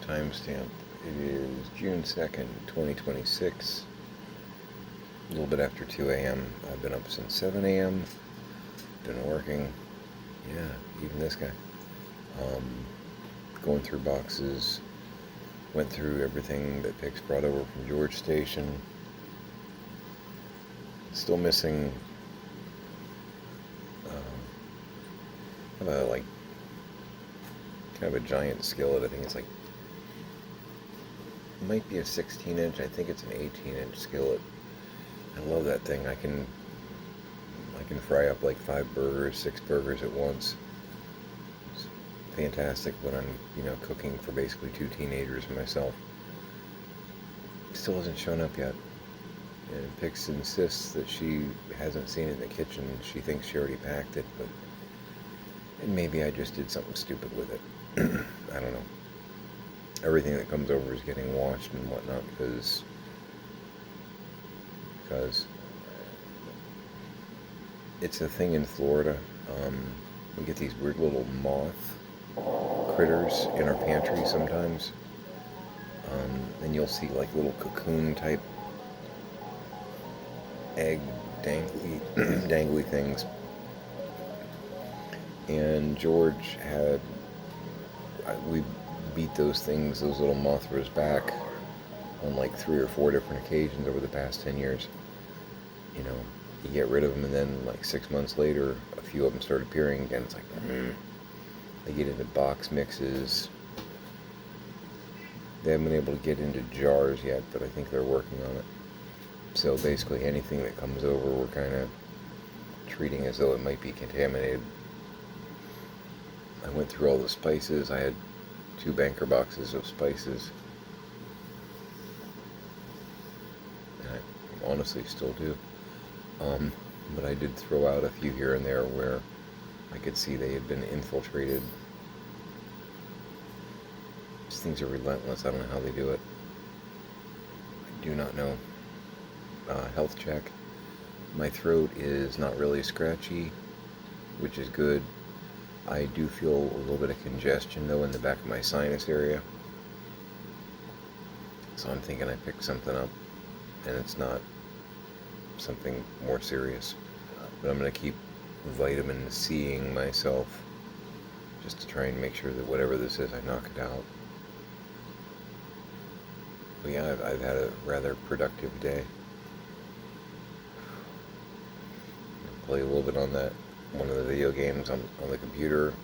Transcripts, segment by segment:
Alright, timestamp. It is June 2nd, 2026. A little bit after 2 a.m. I've been up since 7 a.m. Been working. Yeah, even this guy. Going through boxes. Went through everything that Pix brought over from George Station. Still missing kind of a giant skillet. I think it's like, it might be a 16-inch. I think it's an 18-inch skillet. I love that thing. I can fry up like 5 burgers, 6 burgers at once. It's fantastic when I'm, cooking for basically 2 teenagers and myself. It still hasn't shown up yet. And Pix insists that she hasn't seen it in the kitchen. She thinks she already packed it, but maybe I just did something stupid with it. I don't know. Everything that comes over is getting washed and whatnot because it's a thing in Florida. We get these weird little moth critters in our pantry sometimes. And you'll see like little cocoon type egg dangly things. And George we beat those little mothras back on like 3 or 4 different occasions over the past 10 years. You get rid of them and then like 6 months later, a few of them start appearing again. It's like, they get into box mixes. They haven't been able to get into jars yet, but I think they're working on it. So basically anything that comes over, we're kind of treating as though it might be contaminated. I went through all the spices. I had 2 banker boxes of spices. And I honestly still do. But I did throw out a few here and there where I could see they had been infiltrated. These things are relentless. I don't know how they do it. I do not know. Health check. My throat is not really scratchy, which is good. I do feel a little bit of congestion though in the back of my sinus area. So I'm thinking I picked something up and it's not something more serious. But I'm going to keep vitamin C'ing myself just to try and make sure that whatever this is, I knock it out. But yeah, I've had a rather productive day. Play a little bit on one of the video games on the computer,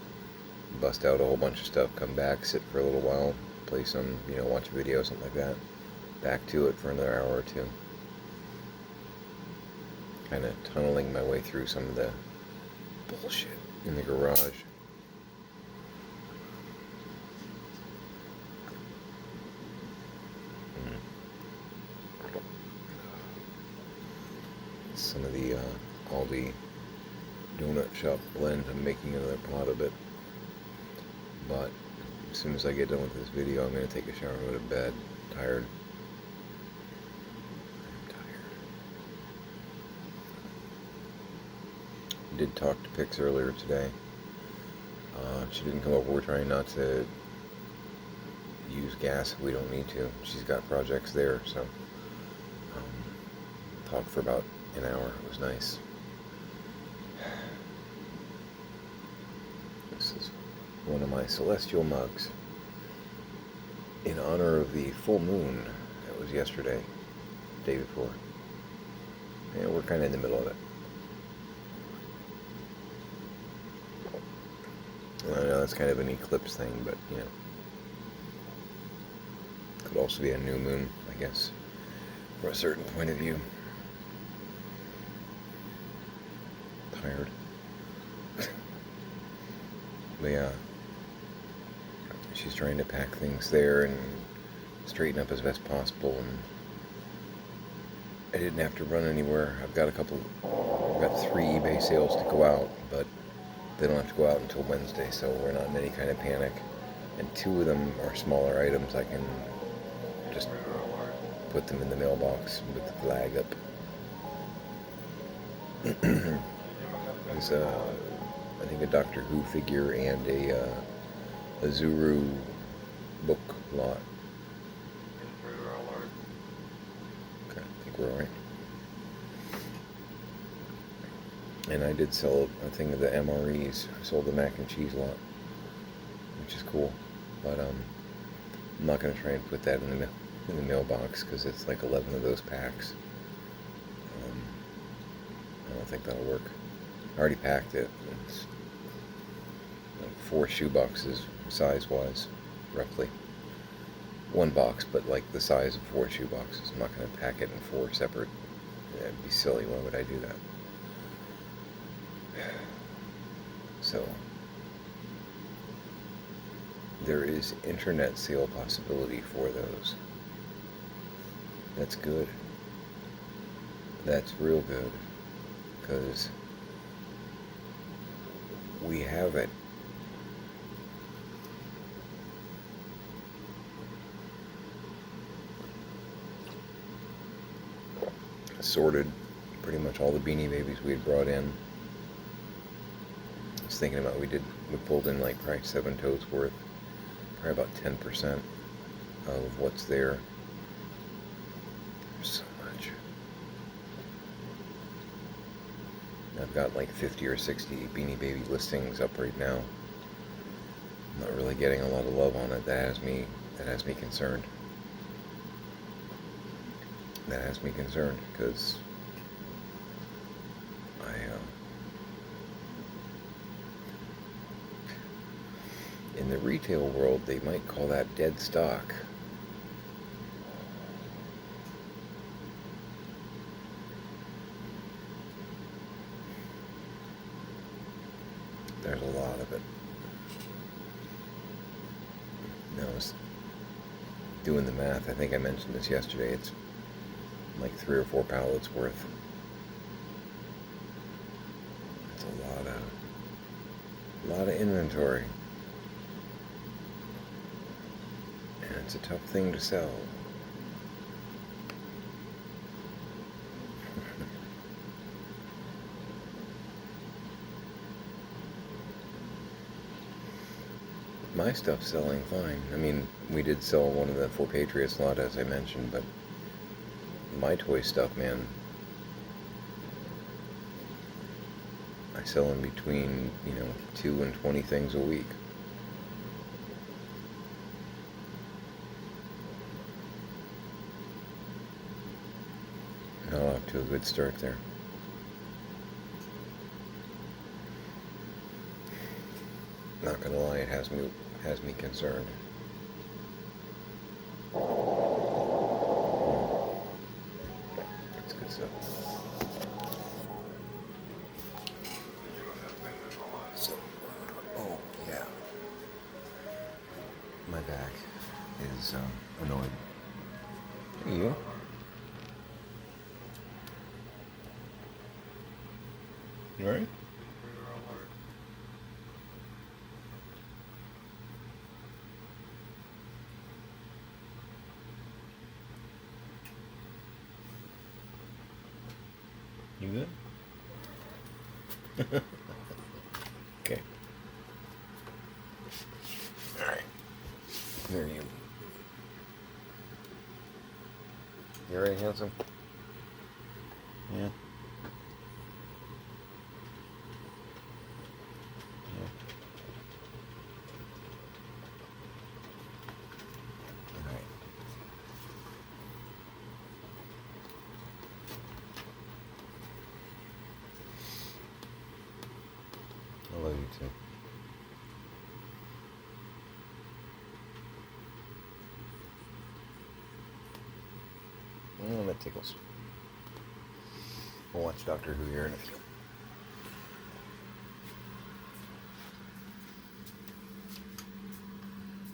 bust out a whole bunch of stuff, come back, sit for a little while, play some, watch a video, something like that. Back to it for another hour or 2. Kind of tunneling my way through some of the bullshit in the garage. Some of the Aldi donut shop blend. I'm making another pot of it. But as soon as I get done with this video, I'm going to take a shower and go to bed. Tired. I'm tired. I did talk to Pix earlier today. She didn't come over. We're trying not to use gas if we don't need to. She's got projects there, so talked for about an hour. It was nice. This is one of my celestial mugs in honor of the full moon that was yesterday, day before. Yeah, we're kind of in the middle of it. I know that's kind of an eclipse thing, but could also be a new moon, I guess, from a certain point of view. Tired. But yeah, she's trying to pack things there and straighten up as best possible, and I didn't have to run anywhere. I've got 3 eBay sales to go out, but they don't have to go out until Wednesday, so we're not in any kind of panic. And 2 of them are smaller items. I can just put them in the mailbox with the flag up. There's I think a Doctor Who figure and a Zuru book lot. Okay, I think we're all right. And I did sell a thing of the MREs. I sold the mac and cheese lot, which is cool. But I'm not gonna try and put that in the mailbox because it's like 11 of those packs. I don't think that'll work. I already packed it. It's like 4 shoe boxes size-wise, roughly. One box, but like the size of 4 shoe boxes. I'm not gonna pack it in 4 separate. It'd be silly. Why would I do that? So there is internet sale possibility for those. That's good. That's real good, because we have it. Sorted pretty much all the Beanie Babies we had brought in. I was thinking about we pulled in like probably 7 totes worth, probably about 10% of what's there. There's so much. I've got like 50 or 60 Beanie Baby listings up right now. I'm not really getting a lot of love on it. That has me concerned. That has me concerned because in the retail world, they might call that dead stock. There's a lot of it. I was doing the math. I think I mentioned this yesterday. It's like 3 or 4 pallets worth. It's a lot of inventory. And it's a tough thing to sell. My stuff's selling fine. I mean, we did sell one of the 4 Patriots lot, as I mentioned, but my toy stuff, man, I sell in between, 2 and 20 things a week. Not off to a good start there. Not gonna lie, it has me concerned. That's good stuff. So, oh yeah, my back is annoyed. Hey, you? You alright? You good? Okay. Alright. There you. You alright, handsome? Yeah. I love you too. Oh, that tickles. We'll watch Doctor Who here in a few.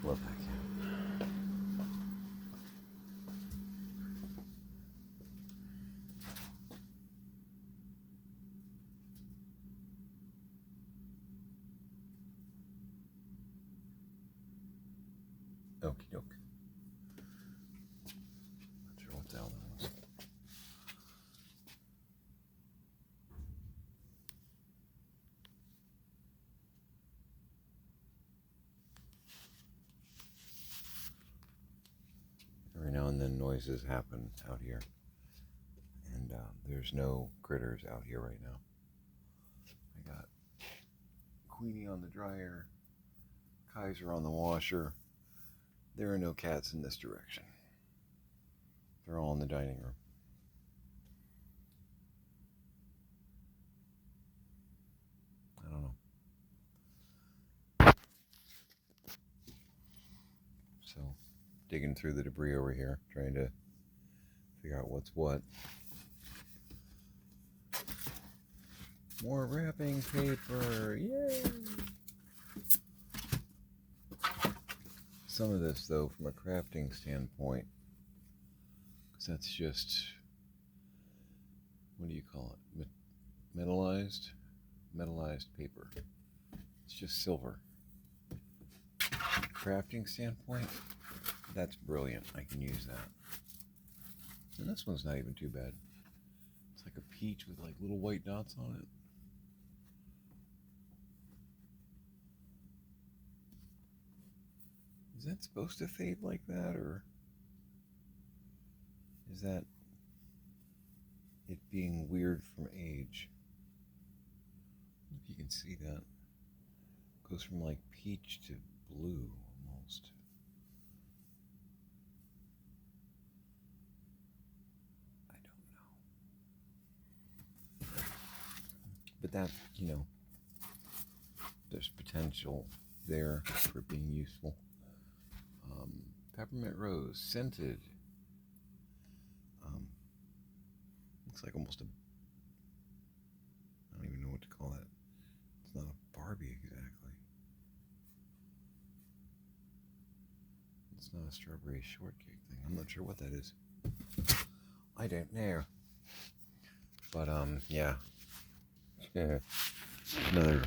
Love that cat. Okie doke. Not sure what the hell that was. and then noises happen out here. And there's no critters out here right now. I got Queenie on the dryer, Kaiser on the washer. There are no cats in this direction. They're all in the dining room. I don't know. So, digging through the debris over here, trying to figure out what's what. More wrapping paper, yay! Some of this, though, from a crafting standpoint, because that's just, what do you call it? Metallized paper. It's just silver. Crafting standpoint, that's brilliant. I can use that. And this one's not even too bad. It's like a peach with like little white dots on it. Is that supposed to fade like that, or is that it being weird from age? If you can see that. It goes from like peach to blue almost. I don't know. But that, there's potential there for being useful. Peppermint rose, scented. Looks like almost I don't even know what to call that. It's not a Barbie exactly. It's not a strawberry shortcake thing. I'm not sure what that is. I don't know. But yeah. Another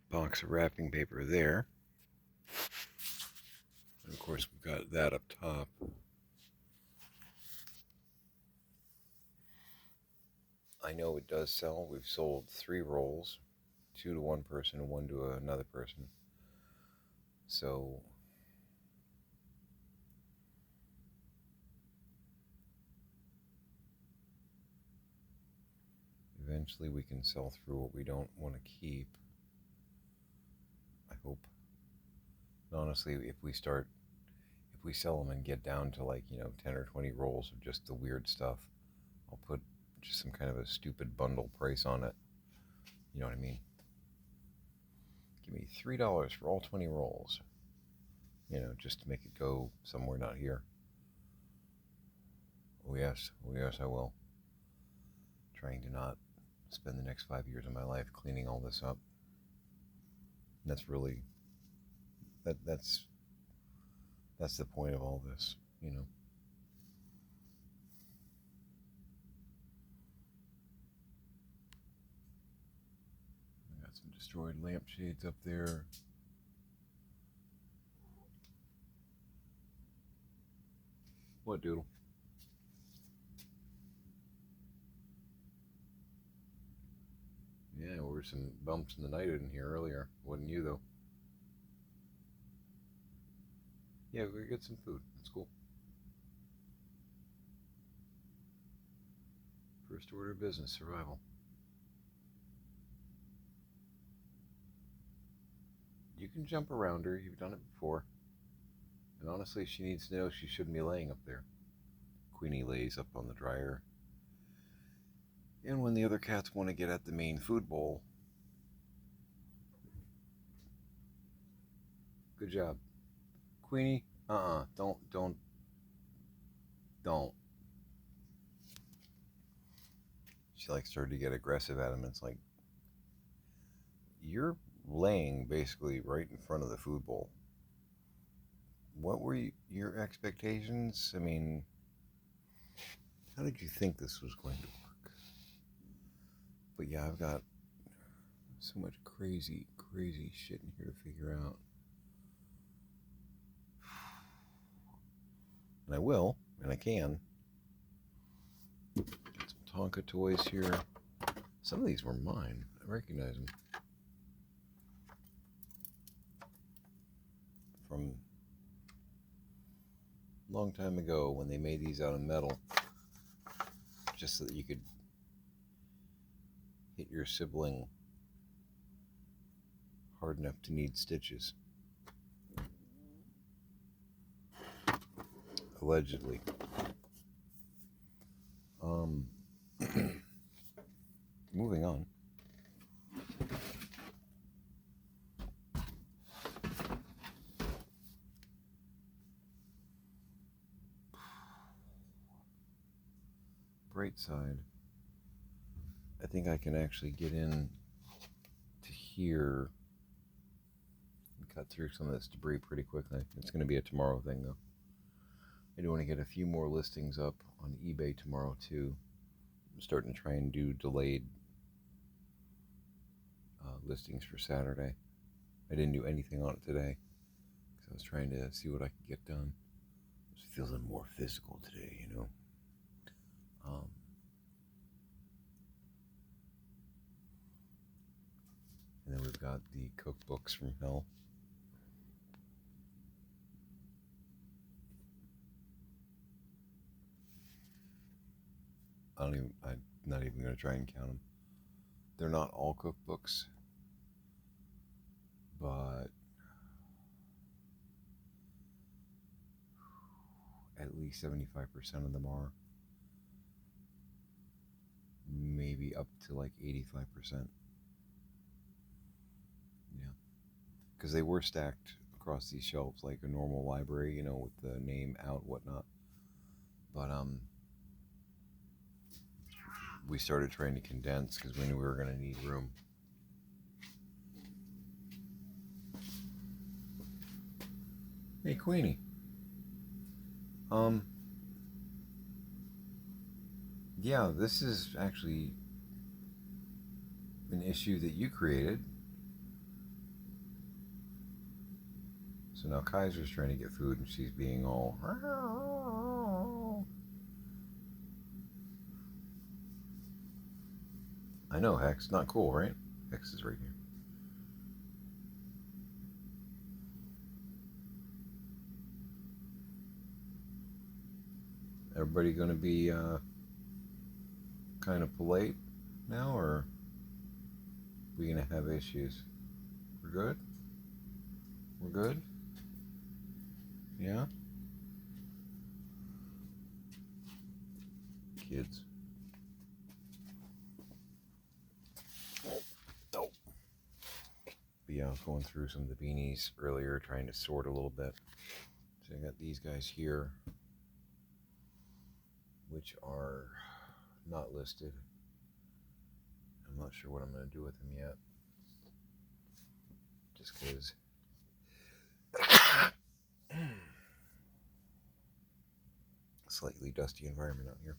box of wrapping paper there. And of course, we've got that up top. I know it does sell. We've sold 3 rolls, 2 to one person and 1 to another person. So eventually we can sell through what we don't want to keep. I hope. And honestly, if we sell them and get down to like, 10 or 20 rolls of just the weird stuff, I'll put just some kind of a stupid bundle price on it. You know what I mean? Give me $3 for all 20 rolls. Just to make it go somewhere not here. Oh yes, I will. Trying to not spend the next 5 years of my life cleaning all this up. And that's really, that's the point of all this, I got some destroyed lampshades up there. What, Doodle? Yeah, there were some bumps in the night in here earlier. Wasn't you, though. Yeah, we're gonna get some food. That's cool. First order of business, survival. You can jump around her. You've done it before. And honestly, she needs to know she shouldn't be laying up there. Queenie lays up on the dryer. And when the other cats want to get at the main food bowl, good job. Queenie, don't. She like started to get aggressive at him. It's like, you're laying basically right in front of the food bowl. What were your expectations? I mean, how did you think this was going to work? But yeah, I've got so much crazy shit in here to figure out. And I will, and I can. Got some Tonka toys here. Some of these were mine. I recognize them. From long time ago when they made these out of metal, just so that you could hit your sibling hard enough to need stitches. Allegedly. Moving on. Bright side. I think I can actually get in to here and cut through some of this debris pretty quickly. It's going to be a tomorrow thing, though. I do want to get a few more listings up on eBay tomorrow, too. I'm starting to try and do delayed listings for Saturday. I didn't do anything on it today because I was trying to see what I could get done. It feels more physical today, you know. And then we've got the cookbooks from hell. I'm not even going to try and count them. They're not all cookbooks, but at least 75% of them are. Maybe up to like 85%. Yeah. Because they were stacked across these shelves like a normal library, you know, with the name out, whatnot. But we started trying to condense because we knew we were going to need room. Hey, Queenie. Yeah, this is actually an issue that you created. So now Kaiser's trying to get food and she's being all... I know, Hex. Not cool, right? Hex is right here. Everybody going to be kind of polite now, or are we going to have issues? We're good? We're good? Yeah? Kids. Oh. But yeah, I was going through some of the beanies earlier, trying to sort a little bit. So I got these guys here, which are not listed. I'm not sure what I'm going to do with them yet. Just because slightly dusty environment out here.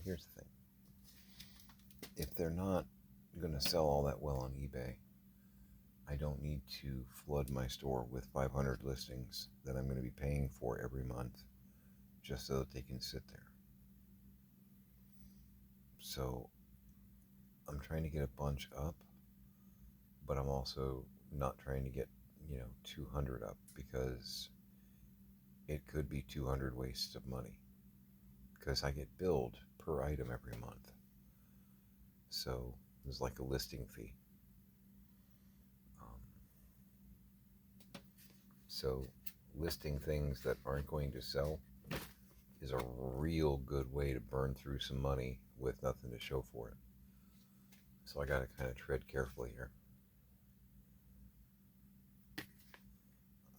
Here's the thing. If they're not going to sell all that well on eBay, I don't need to flood my store with 500 listings that I'm going to be paying for every month just so that they can sit there. So I'm trying to get a bunch up, but I'm also not trying to get, 200 up because it could be 200 wastes of money because I get billed per item every month. So there's like a listing fee. So listing things that aren't going to sell is a real good way to burn through some money with nothing to show for it. So I got to kind of tread carefully here.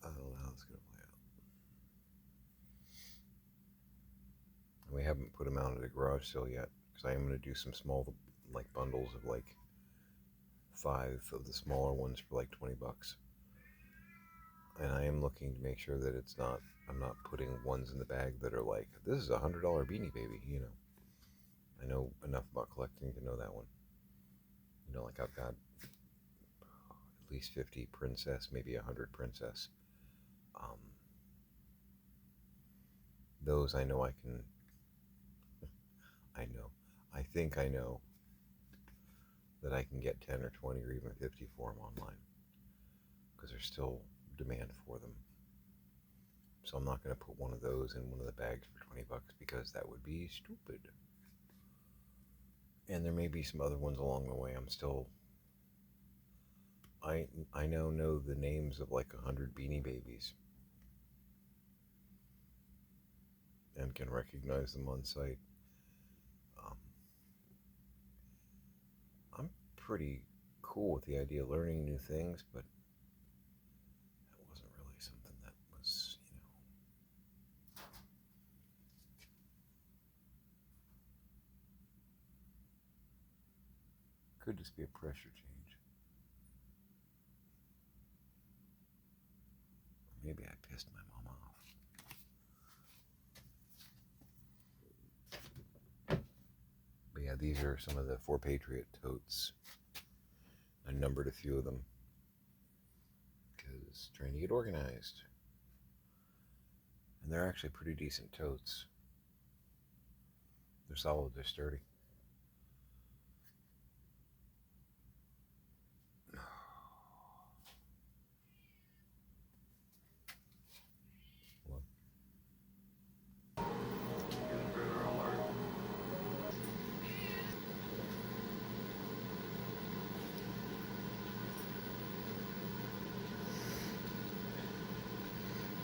I don't know how it's going to play out. And we haven't put them out at a garage sale yet because I am going to do some small like bundles of like 5 of the smaller ones for like $20. And I am looking to make sure that I'm not putting ones in the bag that are like, this is $100 Beanie Baby, I know enough about collecting to know that one. Like I've got at least 50 Princess, maybe 100 Princess. Those I know I can, I think I know that I can get 10 or 20 or even 50 for them online because there's still demand for them. So I'm not going to put one of those in one of the bags for 20 bucks because that would be stupid. And there may be some other ones along the way. I now know the names of like 100 Beanie Babies and can recognize them on sight. Um, I'm pretty cool with the idea of learning new things, but that wasn't really something that was, could just be a pressure change. Maybe I pissed my mom off. But yeah, these are some of the 4 Patriot totes. I numbered a few of them because trying to get organized. And they're actually pretty decent totes. They're solid, they're sturdy.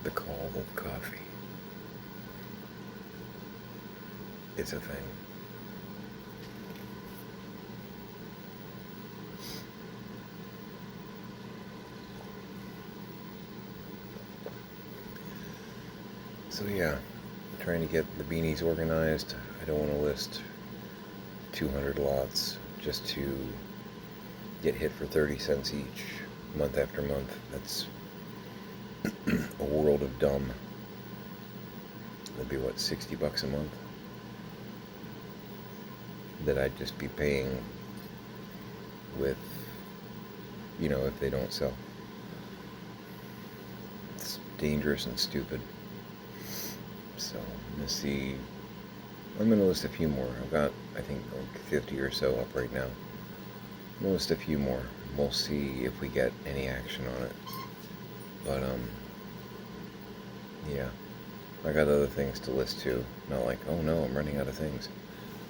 The call of coffee. It's a thing. So yeah, trying to get the beanies organized. I don't want to list 200 lots just to get hit for 30 cents each month after month. That's a world of dumb. That'd be what, 60 bucks a month that I'd just be paying with, if they don't sell. It's dangerous and stupid. So I'm going to list a few more. I've got, I think, like 50 or so up right now. I'm going to list a few more. We'll see if we get any action on it. But, yeah. I got other things to list too. Not like, oh no, I'm running out of things.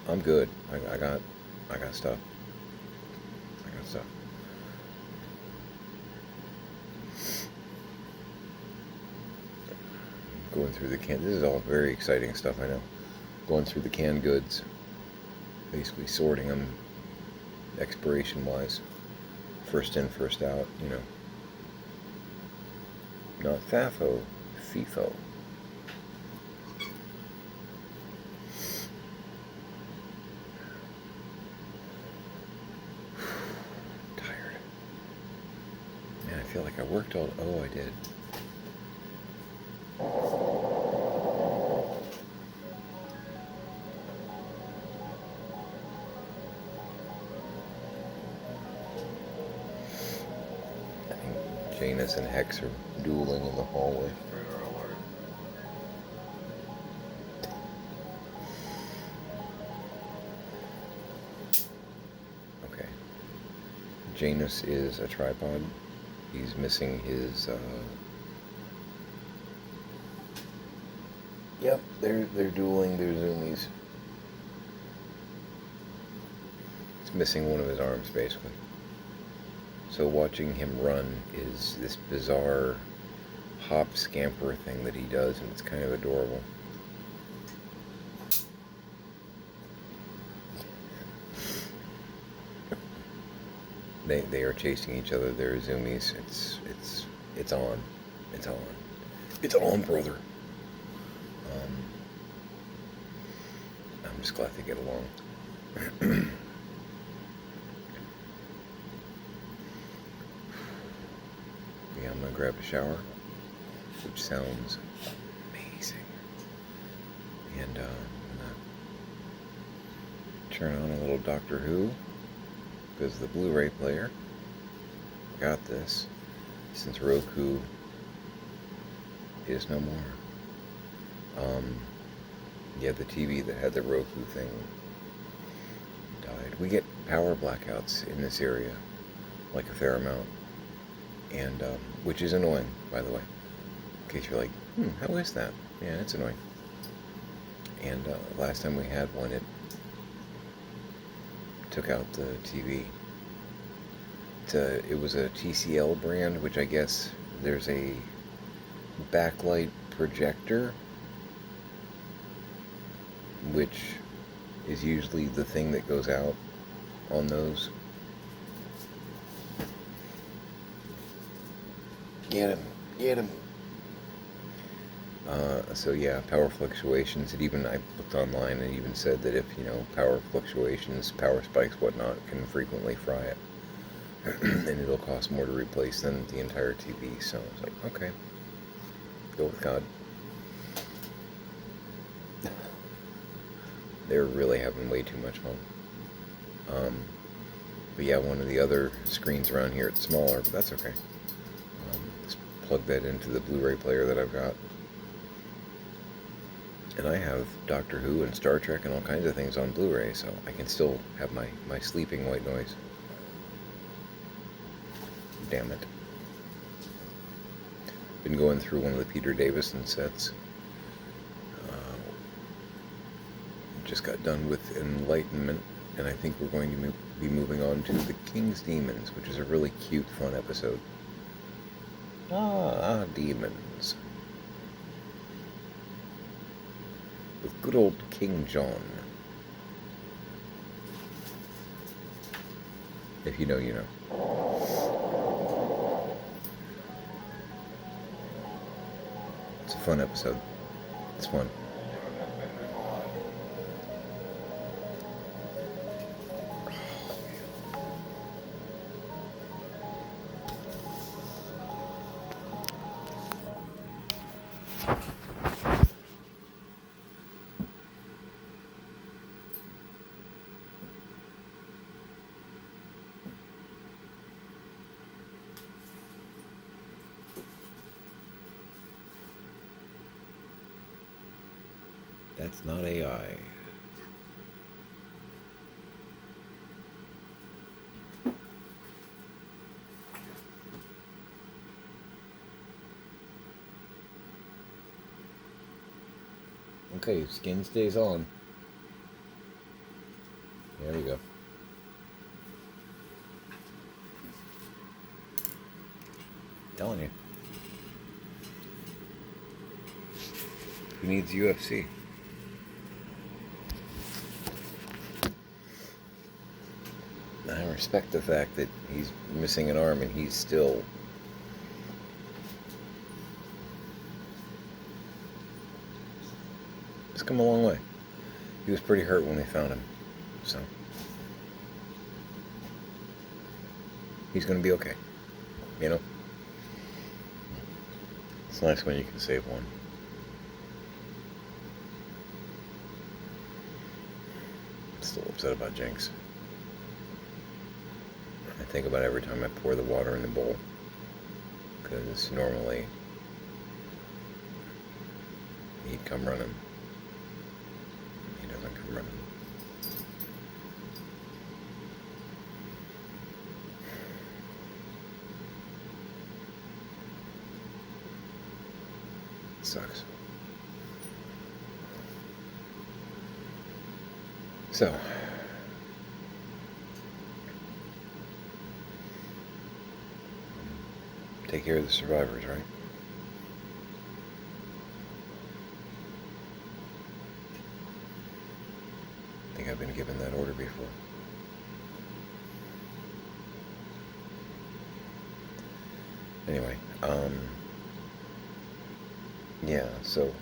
I'm good. I got stuff. I got stuff. Going through the this is all very exciting stuff, I know. Going through the canned goods. Basically sorting them expiration-wise. First in, first out, Not FAFO, FIFO. Tired. Man, I feel like I worked all... Oh, I did. Janus and Hex are dueling in the hallway. Okay. Janus is a tripod. He's missing his, Yep, they're dueling their zoomies. He's missing one of his arms, basically. So watching him run is this bizarre hop scamper thing that he does, and it's kind of adorable. They are chasing each other. They're zoomies. It's on. It's on. It's on, brother. I'm just glad they get along. Yeah, I'm gonna grab a shower, which sounds amazing. And I'm gonna turn on a little Doctor Who, because the Blu-ray player got this since Roku is no more. Yeah, the TV that had the Roku thing died. We get power blackouts in this area, like a fair amount. And, which is annoying, by the way. In case you're like, How is that? Yeah, it's annoying. And last time we had one, it took out the TV. It was a TCL brand, which I guess there's a backlight projector, which is usually the thing that goes out on those. Get him, get him. So yeah, power fluctuations. I looked online and even said that if, power fluctuations, power spikes, whatnot, can frequently fry it. And it'll cost more to replace than the entire TV. So it's like, okay, go with God. They're really having way too much fun. But yeah, one of the other screens around here, it's smaller, but that's okay. Just plug that into the Blu-ray player that I've got. And I have Doctor Who and Star Trek and all kinds of things on Blu-ray, so I can still have my sleeping white noise. Damn it. Been going through one of the Peter Davison sets. Just got done with Enlightenment, and I think we're going to be moving on to The King's Demons, which is a really cute, fun episode. Demons. With good old King John. If you know, you know. It's a fun episode. It's fun. That's not AI. Okay, skin stays on. There you go. Telling you. Who needs UFC? I respect the fact that he's missing an arm and he's still it's come a long way. He was pretty hurt when they found him, so he's gonna be okay. It's nice when you can save one. I'm still upset about Jinx. I think about every time I pour the water in the bowl, because normally he'd come running. He doesn't come running. It sucks. So, take care of the survivors, right? I think I've been given that order before. Anyway, yeah, so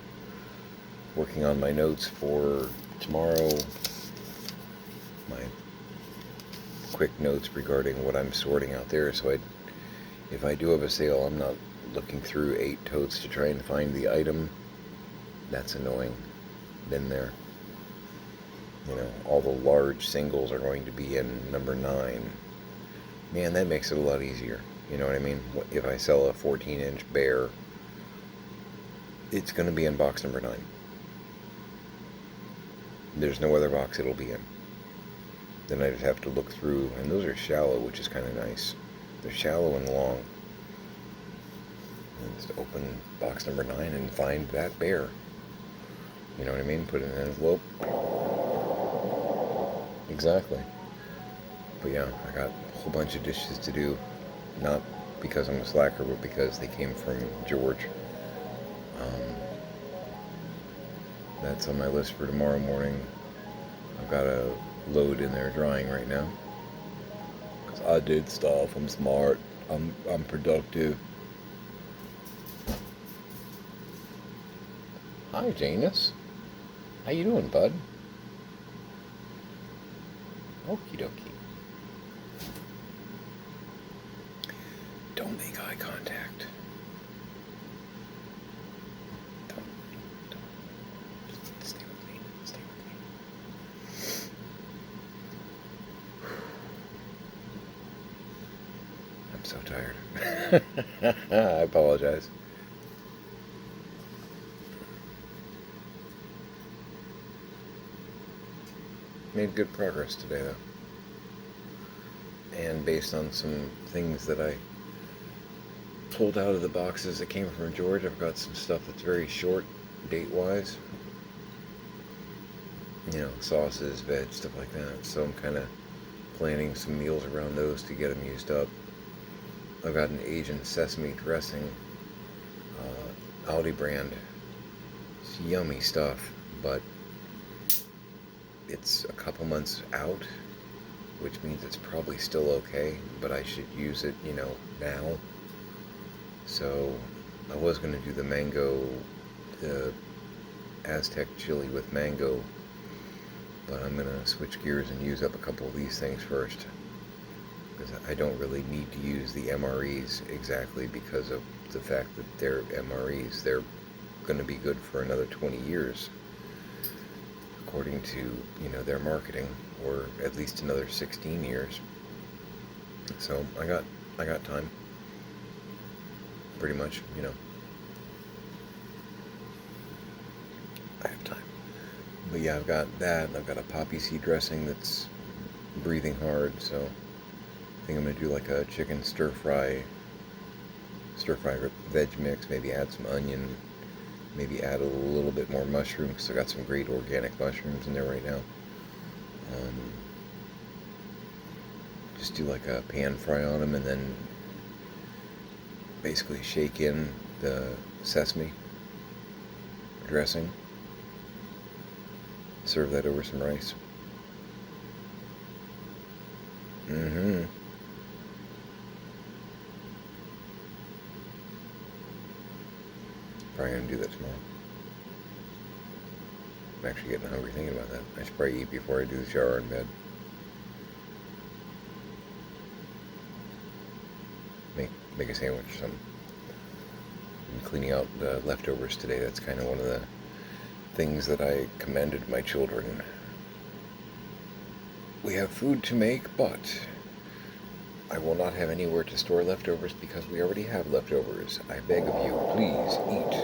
working on my notes for tomorrow, my quick notes regarding what I'm sorting out there, so if I do have a sale, I'm not looking through 8 totes to try and find the item. That's annoying. Been there. All the large singles are going to be in number 9. Man, that makes it a lot easier. You know what I mean? If I sell a 14-inch bear, it's going to be in box number 9. There's no other box it'll be in. Then I just have to look through, and those are shallow, which is kind of nice. They're shallow and long. And just open box number 9 and find that bear. You know what I mean? Put it in an envelope. Exactly. But yeah, I got a whole bunch of dishes to do. Not because I'm a slacker, but because they came from George. That's on my list for tomorrow morning. I've got a load in there drying right now. Because I did stuff. I'm smart. I'm productive. Hi, Janus. How you doing, bud? Okie dokie. Don't make eye contact. Don't. Just stay with me. Stay with me. I'm so tired. I apologize. Made good progress today, though. And based on some things that I pulled out of the boxes that came from George, I've got some stuff that's very short, date-wise. You know, sauces, veg, stuff like that. So I'm kind of planning some meals around those to get them used up. I've got an Asian sesame dressing, Aldi brand. It's yummy stuff, but it's a couple months out, which means it's probably still okay, but I should use it, now. So I was going to do the Aztec chili with mango, but I'm going to switch gears and use up a couple of these things first, because I don't really need to use the MREs exactly because of the fact that they're MREs. They're going to be good for another 20 years. According to, their marketing, or at least another 16 years. So I got time. Pretty much, I have time. But yeah, I've got that. I've got a poppy seed dressing that's breathing hard, so I think I'm gonna do like a chicken stir fry veg mix, maybe add some onion, maybe add a little bit more mushroom, because I got some great organic mushrooms in there right now. Just do like a pan fry on them, and then basically shake in the sesame dressing. Serve that over some rice. Probably gonna do that tomorrow. I'm actually getting hungry thinking about that. I should probably eat before I do the shower in bed. Make a sandwich or something. I'm cleaning out the leftovers today. That's kind of one of the things that I commended my children. We have food to make, but I will not have anywhere to store leftovers because we already have leftovers. I beg of you, please eat.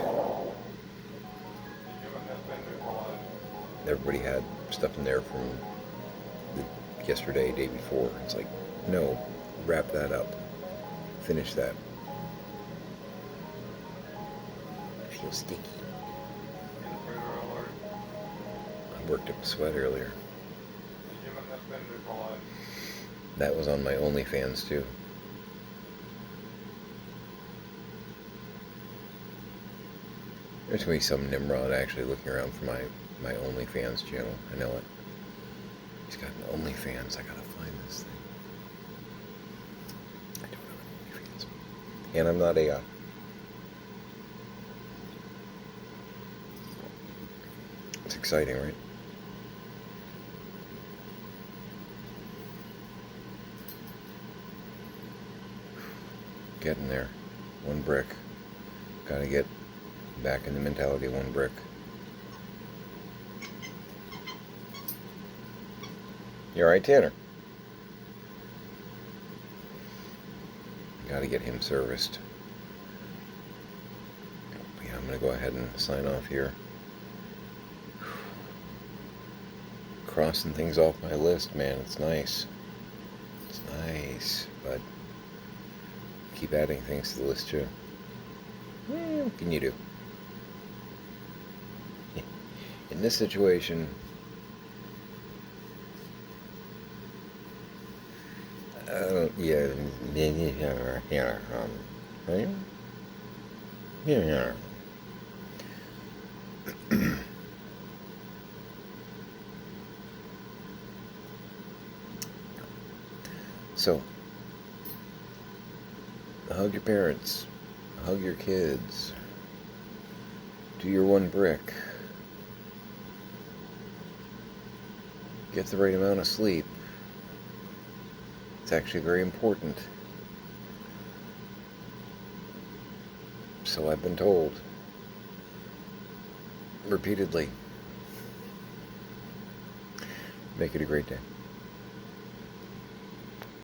Everybody had stuff in there from yesterday, day before. It's like, no, wrap that up. Finish that. I feel sticky. I worked up a sweat earlier. That was on my OnlyFans too. There's going to be some Nimrod actually looking around for my OnlyFans channel. I know it. He's got an OnlyFans. I gotta find this thing. I don't know an OnlyFans. And I'm not AI. It's exciting, right? Getting there. One brick. Gotta get back in the mentality of one brick. You alright, Tanner? Gotta get him serviced. But yeah, I'm gonna go ahead and sign off here. Crossing things off my list, man. It's nice. It's nice, but keep adding things to the list too. What can you do? In this situation, yeah, right? Yeah. So, hug your parents, hug your kids, do your one brick, get the right amount of sleep. It's actually very important. So I've been told repeatedly. Make it a great day.